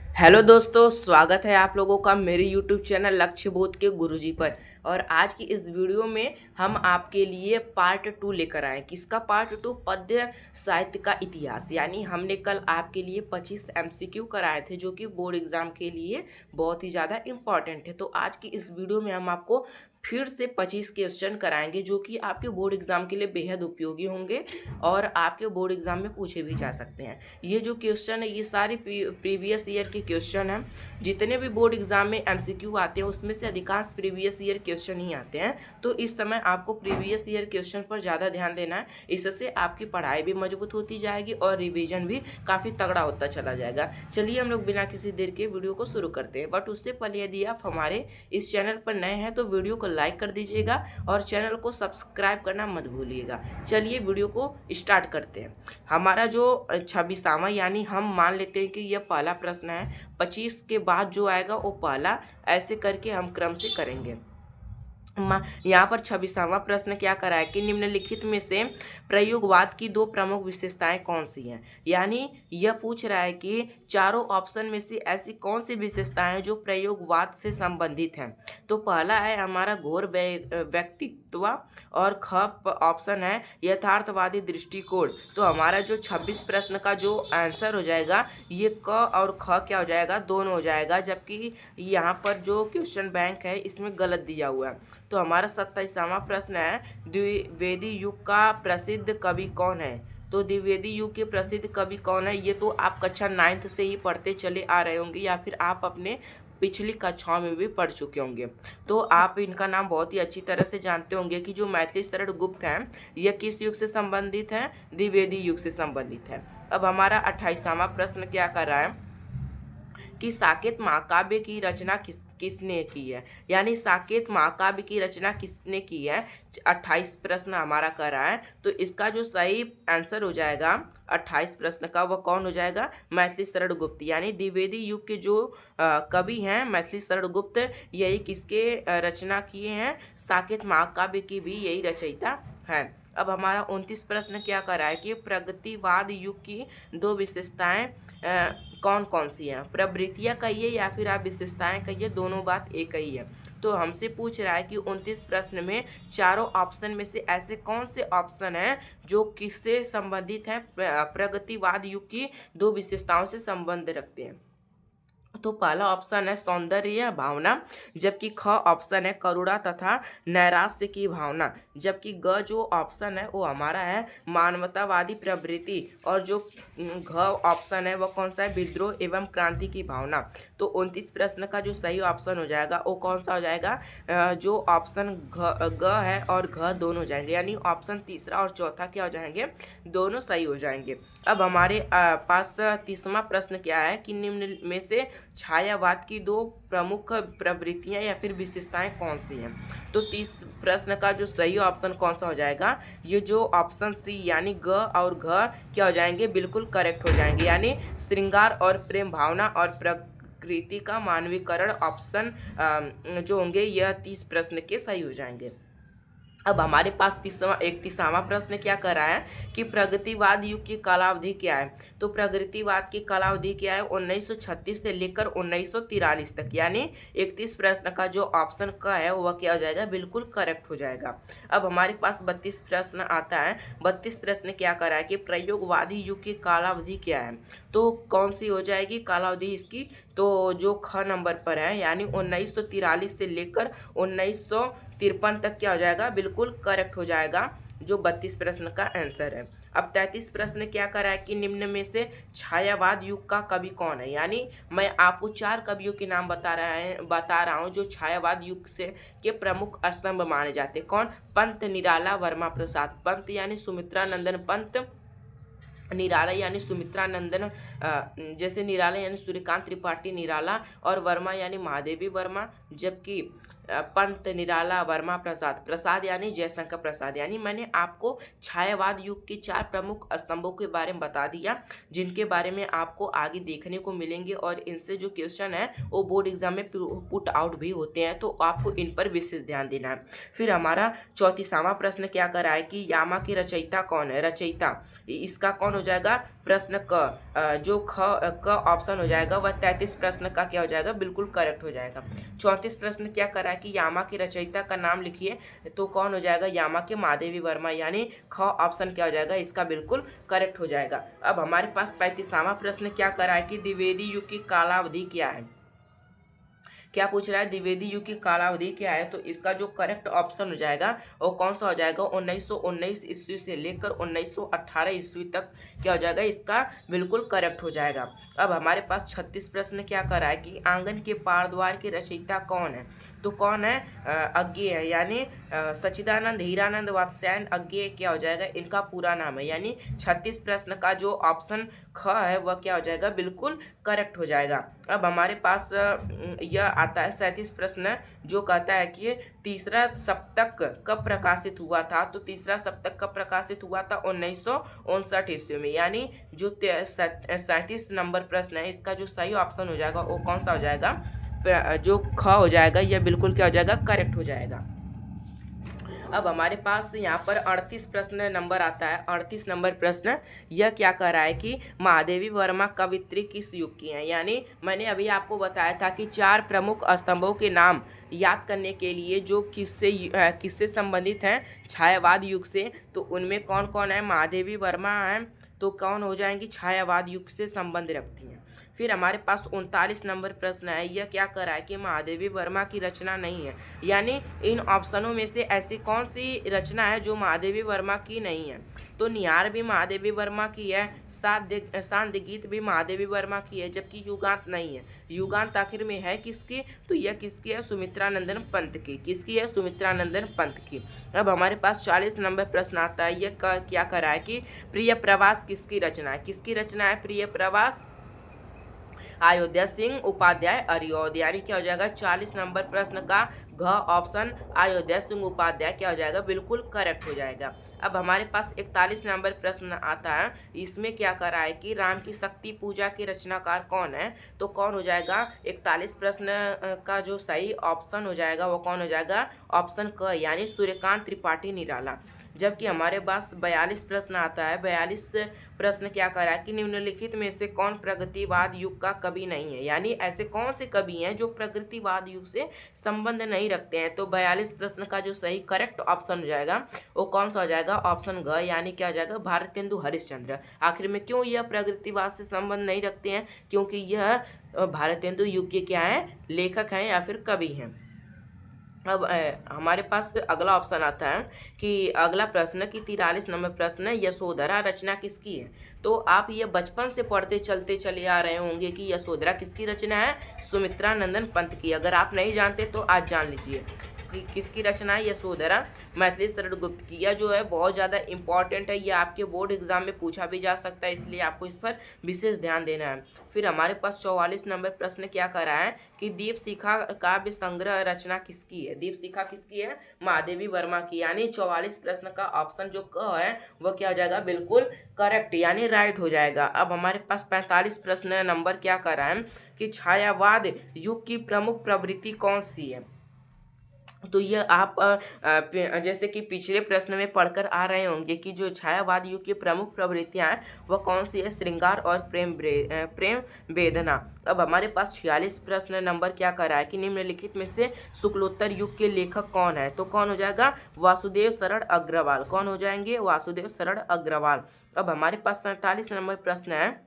Hello दोस्तों, स्वागत है आप लोगों का मेरे यूट्यूब चैनल लक्ष्य बोध के गुरुजी पर। और आज की इस वीडियो में हम आपके लिए पार्ट 2 लेकर आए। किसका पार्ट 2? पद्य साहित्य का इतिहास। यानी हमने कल आपके लिए 25 एमसीक्यू कराए थे जो कि बोर्ड एग्जाम के लिए बहुत ही ज़्यादा इम्पॉर्टेंट है। तो आज की इस वीडियो में हम आपको फिर से 25 क्वेश्चन कराएंगे जो कि आपके बोर्ड एग्जाम के लिए बेहद उपयोगी होंगे और आपके बोर्ड एग्जाम में पूछे भी जा सकते हैं। ये जो क्वेश्चन है ये सारे प्रीवियस ईयर के क्वेश्चन हैं। जितने भी बोर्ड एग्जाम में एमसीक्यू आते हैं उसमें से अधिकांश प्रीवियस ईयर क्वेश्चन ही आते हैं। तो इस समय आपको प्रीवियस ईयर क्वेश्चन पर ज़्यादा ध्यान देना है। इससे आपकी पढ़ाई भी मजबूत होती जाएगी और रिविजन भी काफ़ी तगड़ा होता चला जाएगा। चलिए हम लोग बिना किसी देर के वीडियो को शुरू करते हैं। बट उससे पहले यदि आप हमारे इस चैनल पर नए हैं तो वीडियो को लाइक कर दीजिएगा और चैनल को सब्सक्राइब करना मत भूलिएगा। चलिए वीडियो को स्टार्ट करते हैं। हमारा जो 26वां यानी हम मान लेते हैं कि यह पहला प्रश्न है। 25 के बाद जो आएगा वो पहला, ऐसे करके हम क्रम से करेंगे। यहाँ पर 26वां प्रश्न क्या करा है कि निम्नलिखित में से प्रयोगवाद की दो प्रमुख विशेषताएं कौन सी हैं। यानी यह पूछ रहा है कि चारों ऑप्शन में से ऐसी कौन सी विशेषताएं हैं जो प्रयोगवाद से संबंधित हैं। तो पहला है हमारा घोर व्यक्तित्व और ख ऑप्शन है यथार्थवादी दृष्टिकोण। तो हमारा जो 26 प्रश्न का जो आंसर हो जाएगा ये क और ख क्या हो जाएगा, दोनों हो जाएगा। जबकि यहाँ पर जो क्वेश्चन बैंक है इसमें गलत दिया हुआ है। तो हमारा 27वां प्रश्न है द्विवेदी युग का प्रसिद्ध कवि कौन है। तो द्विवेदी युग के प्रसिद्ध कवि कौन है ये तो आप कक्षा 9th से ही पढ़ते चले आ रहे होंगे या फिर आप अपने पिछली कक्षाओं में भी पढ़ चुके होंगे। तो आप इनका नाम बहुत ही अच्छी तरह से जानते होंगे कि जो मैथिली शरण गुप्त हैं यह किस युग से संबंधित है, द्विवेदी युग से संबंधित है। अब हमारा 28वां प्रश्न क्या कर रहा है कि साकेत महाकाव्य की रचना किसने की है। यानी साकेत महाकाव्य की रचना किसने की है, 28 प्रश्न हमारा कर रहा है। तो इसका जो सही आंसर हो जाएगा 28 प्रश्न का वह कौन हो जाएगा, मैथिली शरण गुप्त। यानी द्विवेदी युग के जो कवि हैं मैथिली शरण गुप्त, यही किसके रचना किए हैं, साकेत महाकाव्य की भी यही रचयिता है। अब हमारा 29 प्रश्न क्या कर रहा है कि प्रगतिवाद युग की दो विशेषताएं कौन कौन सी हैं। प्रवृत्तियां कहिए या फिर आप विशेषताएं कहिए, दोनों बात एक ही है। तो हमसे पूछ रहा है कि 29 प्रश्न में चारों ऑप्शन में से ऐसे कौन से ऑप्शन हैं जो किससे संबंधित हैं, प्रगतिवाद युग की दो विशेषताओं से संबंध रखते हैं। तो पहला ऑप्शन है सौंदर्य भावना, जबकि ख ऑप्शन है करुणा तथा नैराश्य की भावना, जबकि ग जो ऑप्शन है वो हमारा है मानवतावादी प्रवृत्ति, और जो घ ऑप्शन है वह कौन सा है, विद्रोह एवं क्रांति की भावना। तो 29 प्रश्न का जो सही ऑप्शन हो जाएगा वो कौन सा हो जाएगा, जो ऑप्शन ग है और घ दोनों हो जाएंगे। यानी ऑप्शन तीसरा और चौथा क्या हो जाएंगे, दोनों सही हो जाएंगे। अब हमारे पास 30वां प्रश्न क्या है कि निम्न में से छायावाद की दो प्रमुख प्रवृत्तियां या फिर विशेषताएं कौन सी हैं। तो 30 प्रश्न का जो सही ऑप्शन कौन सा हो जाएगा, ये जो ऑप्शन सी यानी ग और घ क्या हो जाएंगे, बिल्कुल करेक्ट हो जाएंगे। यानी श्रृंगार और प्रेम भावना और प्रकृति का मानवीकरण ऑप्शन जो होंगे यह 30 प्रश्न के सही हो जाएंगे। अब हमारे पास 31वां प्रश्न क्या कर रहा है कि प्रगतिवाद युग की कालावधि क्या है। तो प्रगतिवाद की कालावधि क्या है, 1936 से लेकर 1943 तक। यानी 31 प्रश्न का जो ऑप्शन का है वह क्या हो जाएगा, बिल्कुल करेक्ट हो जाएगा। अब हमारे पास 32 प्रश्न आता है। 32 प्रश्न क्या कर रहा है कि प्रयोगवादी युग की कालावधि क्या है। तो कौन सी हो जाएगी कालावधि इसकी, तो जो ख नंबर पर है यानी 1943 से लेकर 1953 तक क्या हो जाएगा, बिल्कुल करेक्ट हो जाएगा, जो 32 प्रश्न का आंसर है। अब 33 प्रश्न क्या करा है कि निम्न में से छायावाद युग का कवि कौन है। यानी मैं आपको 4 कवियों के नाम बता रहा हूँ जो छायावाद युग से के प्रमुख स्तंभ माने जाते हैं। कौन, पंत, निराला, वर्मा प्रसाद। पंत यानी सुमित्रा नंदन पंत, निराला यानी सुमित्रा नंदन, जैसे निराला यानी सूर्यकांत त्रिपाठी निराला, और वर्मा यानी महादेवी वर्मा। जबकि पंत, निराला, वर्मा प्रसाद। प्रसाद यानी जयशंकर प्रसाद। यानी मैंने आपको छायावाद युग के 4 प्रमुख स्तंभों के बारे में बता दिया, जिनके बारे में आपको आगे देखने को मिलेंगे और इनसे जो क्वेश्चन है वो बोर्ड एग्जाम में पुट आउट भी होते हैं, तो आपको इन पर विशेष ध्यान देना है। फिर हमारा 34वां प्रश्न क्या कर रहा है कि यामा के रचयिता कौन है। रचयिता इसका कौन हो जाएगा, प्रश्न क, जो क ऑप्शन हो जाएगा वह 33 प्रश्न का क्या हो जाएगा, बिल्कुल करेक्ट हो जाएगा। 34 प्रश्न क्या कर रहा है कि यामा के रचयिता का नाम लिखिए, तो कौन हो जाएगा, यामा के महादेवी वर्मा। यानी ख ऑप्शन क्या हो जाएगा, इसका बिल्कुल करेक्ट हो जाएगा। अब हमारे पास 35वां प्रश्न क्या कर रहा है कि द्विवेदी युग की कालावधि क्या है। क्या पूछ रहा है, द्विवेदी युग की कालावधि क्या है, तो इसका जो करेक्ट ऑप्शन हो जाएगा वो कौन सा हो जाएगा, 1919 ईस्वी से लेकर 1918 ईस्वी तक क्या हो जाएगा, इसका बिल्कुल करेक्ट हो जाएगा। अब हमारे पास 36 प्रश्न क्या कर रहा है कि आंगन के पार द्वार के रचयिता कौन है, तो कौन है, अज्ञेय है। यानी सच्चिदानंद हीरानंद वात्स्यायन अज्ञेय क्या हो जाएगा, इनका पूरा नाम है। यानी 36 प्रश्न का जो ऑप्शन ख है वह क्या हो जाएगा, बिल्कुल करेक्ट हो जाएगा। अब हमारे पास यह आता है 37 प्रश्न, जो कहता है कि तीसरा सप्तक कब प्रकाशित हुआ था, तो तीसरा सप्तक कब प्रकाशित हुआ था, 1959 ईस्वी में। यानी जो 37 नंबर प्रश्न है, इसका जो सही ऑप्शन हो जाएगा वो कौन सा हो जाएगा, जो ख हो जाएगा, यह बिल्कुल क्या हो जाएगा, करेक्ट हो जाएगा। अब हमारे पास यहाँ पर 38 प्रश्न नंबर आता है। 38 नंबर प्रश्न यह क्या कह रहा है कि महादेवी वर्मा कवित्री किस युग की हैं। यानी मैंने अभी आपको बताया था कि 4 प्रमुख स्तंभों के नाम याद करने के लिए जो किससे संबंधित हैं, छायावाद युग से, तो उनमें कौन कौन है, महादेवी वर्मा है, तो कौन हो जाएंगी, छायावाद युग से संबंध रखती हैं। फिर हमारे पास 39 नंबर प्रश्न है, यह क्या कर रहा है कि महादेवी वर्मा की रचना नहीं है। यानी इन ऑप्शनों में से ऐसी कौन सी रचना है जो महादेवी वर्मा की नहीं है, तो निहार भी महादेवी वर्मा की है, सांध्य गीत भी महादेवी वर्मा की है, जबकि युगांत नहीं है। युगांत आखिर में है किसकी, तो यह किसकी है, सुमित्रानंदन पंत की। किसकी है, सुमित्रानंदन पंत की। अब हमारे पास 40 नंबर प्रश्न आता है, यह क्या कर रहा है कि प्रिय प्रवास किसकी रचना है। किसकी रचना है प्रिय प्रवास, अयोध्या सिंह उपाध्याय अरियोद। यानी क्या हो जाएगा, 40 नंबर प्रश्न का घ ऑप्शन अयोध्या सिंह उपाध्याय क्या हो जाएगा, बिल्कुल करेक्ट हो जाएगा। अब हमारे पास 41 नंबर प्रश्न आता है, इसमें क्या कर रहा है कि राम की शक्ति पूजा के रचनाकार कौन है, तो कौन हो जाएगा, 41 प्रश्न का जो सही ऑप्शन हो जाएगा वो कौन हो जाएगा, ऑप्शन क, यानी सूर्यकांत त्रिपाठी निराला। जबकि हमारे पास 42 प्रश्न आता है। 42 प्रश्न क्या कर रहा है कि निम्नलिखित में से कौन प्रगतिवाद युग का कवि नहीं है। यानी ऐसे कौन से कवि हैं जो प्रगतिवाद युग से संबंध नहीं रखते हैं, तो 42 प्रश्न का जो सही करेक्ट ऑप्शन हो जाएगा वो कौन सा हो जाएगा, ऑप्शन घ, यानी क्या हो जाएगा, भारतेंदु हरिश्चंद्र। आखिर में क्यों यह प्रगतिवाद से संबंध नहीं रखते हैं, क्योंकि यह भारतेंदु युग के क्या है, लेखक हैं या फिर कवि हैं। अब हमारे पास अगला ऑप्शन आता है कि अगला प्रश्न की 43 नंबर प्रश्न है, यशोधरा रचना किसकी है। तो आप ये बचपन से पढ़ते चलते चले आ रहे होंगे कि यशोधरा किसकी रचना है, सुमित्रानंदन पंत की। अगर आप नहीं जानते तो आज जान लीजिए कि किसकी रचना है, यशोधरा मैथिली शरण गुप्त की। यह जो है बहुत ज़्यादा इंपॉर्टेंट है, यह आपके बोर्ड एग्जाम में पूछा भी जा सकता है, इसलिए आपको इस पर विशेष ध्यान देना है। फिर हमारे पास 44 नंबर प्रश्न क्या कर रहा है कि दीपशिखा काव्य संग्रह रचना किसकी है। दीपशिखा किसकी है, महादेवी वर्मा की। यानी 44 प्रश्न का ऑप्शन जो क है वह क्या हो जाएगा, बिल्कुल करेक्ट, यानी राइट हो जाएगा। अब हमारे पास 45 प्रश्न नंबर क्या कर रहा है कि छायावाद युग की प्रमुख प्रवृत्ति कौन सी है। तो ये आप जैसे कि पिछले प्रश्न में पढ़कर आ रहे होंगे कि जो छायावाद युग की प्रमुख प्रवृत्तियां हैं वह कौन सी है, श्रृंगार और प्रेम वेदना। अब हमारे पास 46 प्रश्न नंबर क्या कर रहा है कि निम्नलिखित में से शुक्लोत्तर युग के लेखक कौन है, तो कौन हो जाएगा, वासुदेव शरण अग्रवाल। कौन हो जाएंगे, वासुदेव शरण अग्रवाल। अब हमारे पास 47 नंबर प्रश्न है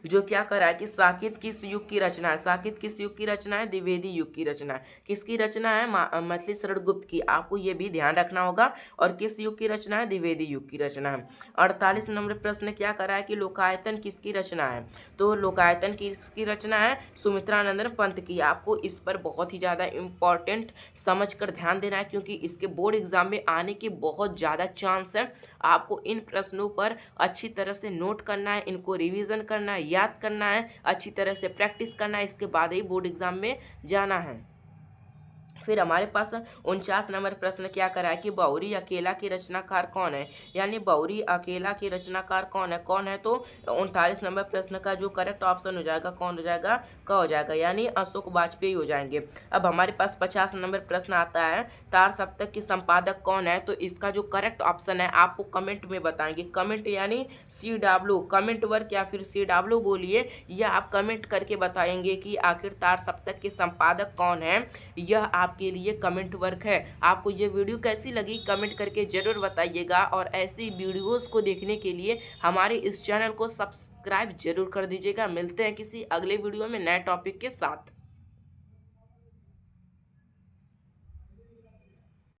जो क्या कर रहा है कि साकेत किस युग की रचना है। साकेत किस युग की रचना है, द्विवेदी युग की रचना है। किसकी रचना है, मैथिली शरण गुप्त की। आपको ये भी ध्यान रखना होगा। और किस युग की रचना है, द्विवेदी युग की रचना है। 48 नंबर प्रश्न क्या कर रहा है कि लोकायतन किसकी रचना है, तो लोकायतन किसकी रचना है, सुमित्रानंदन पंत की। आपको इस पर बहुत ही ज़्यादा इम्पॉर्टेंट समझ कर ध्यान देना है, क्योंकि इसके बोर्ड एग्जाम में आने की बहुत ज़्यादा चांस है। आपको इन प्रश्नों पर अच्छी तरह से नोट करना है, इनको रिवीजन करना है, याद करना है, अच्छी तरह से प्रैक्टिस करना है, इसके बाद ही बोर्ड एग्जाम में जाना है। फिर हमारे पास 49 नंबर प्रश्न क्या करा है कि बहुरी अकेला के रचनाकार कौन है। यानी बहुरी अकेला के रचनाकार कौन है तो 39 नंबर प्रश्न का जो करेक्ट ऑप्शन हो जाएगा कौन हो जाएगा, क हो जाएगा, यानी अशोक वाजपेयी हो जाएंगे। अब हमारे पास 50 नंबर प्रश्न आता है तार सप्तक के संपादक कौन है, तो इसका जो करेक्ट ऑप्शन है आपको कमेंट में बताएंगे। कमेंट यानी CW, कमेंट वर्क या फिर CW बोलिए, यह आप कमेंट करके बताएंगे कि आखिर तार सप्तक के संपादक कौन है। यह आपके लिए कमेंट वर्क है। आपको ये वीडियो कैसी लगी कमेंट करके जरूर बताइएगा, और ऐसी वीडियोस को देखने के लिए हमारे इस चैनल को सब्सक्राइब जरूर कर दीजिएगा। मिलते हैं किसी अगले वीडियो में नए टॉपिक के साथ।